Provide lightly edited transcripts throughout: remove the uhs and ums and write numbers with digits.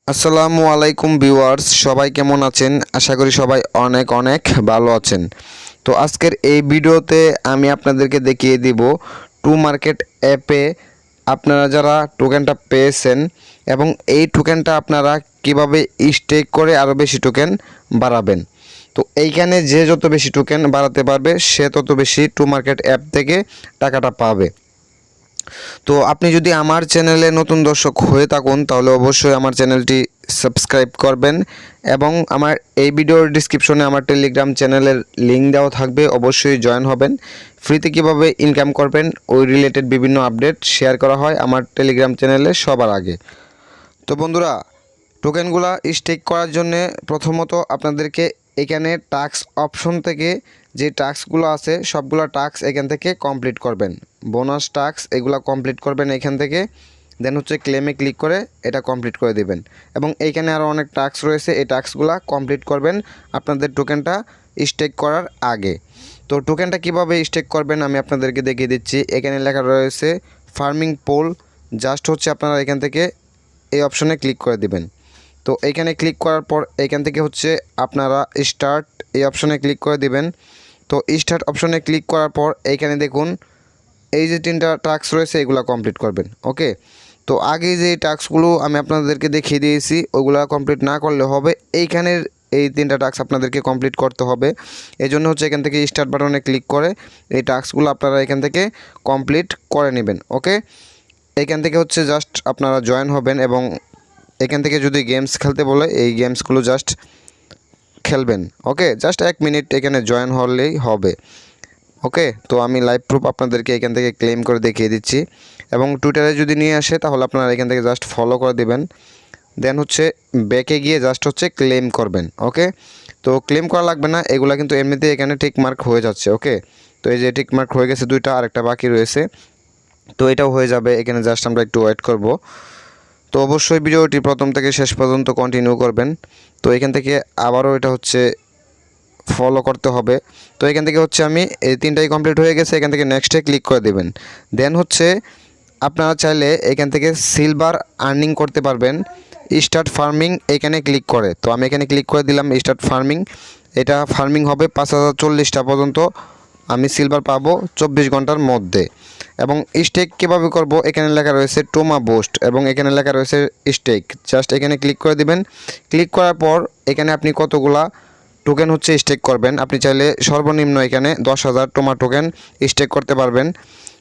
আসসালামু আলাইকুম ভিউয়ার্স, সবাই কেমন আছেন? আশা করি সবাই অনেক অনেক ভালো আছেন। তো আজকের এই ভিডিওতে আমি আপনাদেরকে দেখিয়ে দিব টু মার্কেট অ্যাপে আপনারা যারা টোকেনটা পেয়েছেন এবং এই টোকেনটা আপনারা কিভাবে স্টেক করে আরও বেশি টোকেন বাড়াবেন। তো এইখানে যে যত বেশি টোকেন বাড়াতে পারবে সে তত বেশি টু মার্কেট অ্যাপ থেকে টাকাটা পাবে। তো আপনি যদি আমার চ্যানেলে নতুন দর্শক হয়ে থাকুন তাহলে অবশ্যই আমার চ্যানেলটি সাবস্ক্রাইব করবেন এবং আমার এই ভিডিওর ডিসক্রিপশনে আমার টেলিগ্রাম চ্যানেলের লিঙ্ক দেওয়া থাকবে, অবশ্যই জয়েন হবেন। ফ্রিতে কিভাবে ইনকাম করবেন ওই রিলেটেড বিভিন্ন আপডেট শেয়ার করা হয় আমার টেলিগ্রাম চ্যানেলে সবার আগে। তো বন্ধুরা, টোকেনগুলো স্টেক করার জন্যে প্রথমত আপনাদেরকে এখানে টাস্ক অপশন থেকে যে টাস্কগুলো আছে সবগুলো টাস্ক এখান থেকে কমপ্লিট করবেন। বোনাস টাস্ক এগুলো কমপ্লিট করবেন এখান থেকে, দেন হচ্ছে ক্লেমে ক্লিক করে এটা কমপ্লিট করে দেবেন। এবং এইখানে আরও অনেক টাস্ক রয়েছে, এই টাস্কগুলো কমপ্লিট করবেন আপনাদের টোকেনটা স্টেক করার আগে। তো টোকেনটা কিভাবে স্টেক করবেন আমি আপনাদেরকে দেখিয়ে দিচ্ছি। এখানে লেখা রয়েছে ফার্মিং পোল, জাস্ট হচ্ছে আপনারা এখান থেকে এই অপশনে ক্লিক করে দিবেন। তো এইখানে ক্লিক করার পর এইখান থেকে হচ্ছে আপনারা স্টার্ট এই অপশনে ক্লিক করে দিবেন। তো স্টার্ট অপশনে ক্লিক করার পর এইখানে দেখুন এই যে 3টা টাস্ক রয়েছে এগুলো কমপ্লিট করবেন। ওকে, তো আগে যে টাস্কগুলো আমি আপনাদেরকে দেখিয়ে দিয়েছি ওগুলো কমপ্লিট না করলে হবে, এইখানের এই 3টা টাস্ক আপনাদেরকে কমপ্লিট করতে হবে। এই জন্য হচ্ছে এখান থেকে স্টার্ট বাটনে ক্লিক করে এই টাস্কগুলো আপনারা এখান থেকে কমপ্লিট করে নেবেন। ওকে, এখান থেকে হচ্ছে জাস্ট আপনারা জয়েন হবেন এবং এখান থেকে যদি গেমস খেলতে বলে এই গেমসগুলো জাস্ট খেলবেন। ওকে, জাস্ট 1 মিনিট এখানে জয়েন হলেই হবে। ওকে, তো আমি লাইভ প্রুফ আপনাদেরকে এখান থেকে ক্লেম করে দেখিয়ে দিচ্ছি এবং টুইটারে যদি নিয়ে আসে তাহলে আপনারা এখান থেকে জাস্ট ফলো করে দিবেন। দেন হচ্ছে ব্যাকে গিয়ে জাস্ট হচ্ছে ক্লেম করবেন। ওকে, তো ক্লেম করা লাগবে না, এগুলো কিন্তু এমনিতেই এখানে টিক মার্ক হয়ে যাচ্ছে। ওকে, তো এই যে টিক মার্ক হয়ে গেছে 2টা, আরেকটা বাকি রয়েছে, তো এটাও হয়ে যাবে। এখানে জাস্ট আমরা একটু ওয়েট করব। তো অবশ্যই ভিডিওটি প্রথম থেকে শেষ পর্যন্ত কন্টিনিউ করবেন। তো এখান থেকে আবারও এটা হচ্ছে ফলো করতে হবে। তো এখান থেকে হচ্ছে আমি এই 3টাই কমপ্লিট হয়ে গেছে, এখান থেকে নেক্সটে ক্লিক করে দেবেন। দেন হচ্ছে আপনারা চাইলে এখান থেকে সিলভার আর্নিং করতে পারবেন স্টার্ট ফার্মিং এখানে ক্লিক করে। তো আমি এখানে ক্লিক করে দিলাম স্টার্ট ফার্মিং, এটা ফার্মিং হবে 5040টা পর্যন্ত আমি সিলভার পাবো 24 ঘন্টার মধ্যে। এবং স্টেক কীভাবে করব এখানে লেখা রয়েছে টোমা বুস্ট এবং এখানে লেখা রয়েছে স্টেক, জাস্ট এখানে ক্লিক করে দিবেন। ক্লিক করার পর এখানে আপনি কতগুলা টোকেন হচ্ছে স্টেক করবেন, আপনি চাইলে সর্বনিম্ন এখানে 10,000 টোমা টোকেন স্টেক করতে পারবেন।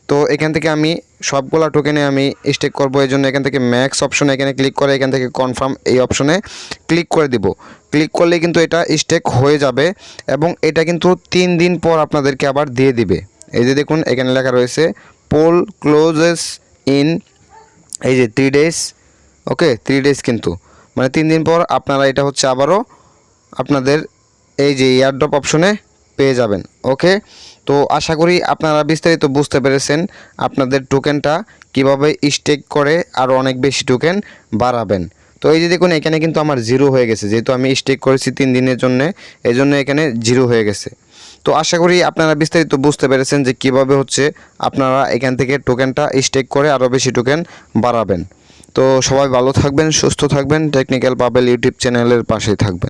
তো এখান থেকে আমি সবগুলা টোকেনে আমি স্টেক করব, এই জন্য এখান থেকে ম্যাক্স অপশনে এখানে ক্লিক করে এখান থেকে কনফার্ম এই অপশনে ক্লিক করে দিব। ক্লিক করলে কিন্তু এটা স্টেক হয়ে যাবে এবং এটা কিন্তু 3 দিন পর আপনাদেরকে আবার দিয়ে দিবে। এই যে দেখুন এখানে লেখা রয়েছে পোল ক্লোজেস ইন এই যে 3 ডেজ। ওকে, 3 ডেজ কিন্তু মানে 3 দিন পর আপনারা এটা হচ্ছে আবারও আপনাদের এই যে এয়ারড্রপ অপশনে পেয়ে যাবেন। ওকে, তো আশা করি আপনারা বিস্তারিত বুঝতে পেরেছেন আপনাদের টোকেনটা কিভাবে স্টেক করে আরও অনেক বেশি টোকেন বাড়াবেন। তো এই যে দেখুন এখানে কিন্তু আমার 0 হয়ে গেছে, যেহেতু আমি স্টেক করেছি 3 দিনের জন্য, এই জন্য এখানে 0 হয়ে গেছে। তো আশা করি আপনারা বিস্তারিত বুঝতে পেরেছেন যে কিভাবে হচ্ছে আপনারা এখান থেকে টোকেনটা স্টেক করে আরও বেশি টোকেন বাড়াবেন। তো সবাই ভালো থাকবেন, সুস্থ থাকবেন, টেকনিক্যাল পাবেল ইউটিউব চ্যানেলের পাশেই থাকবেন।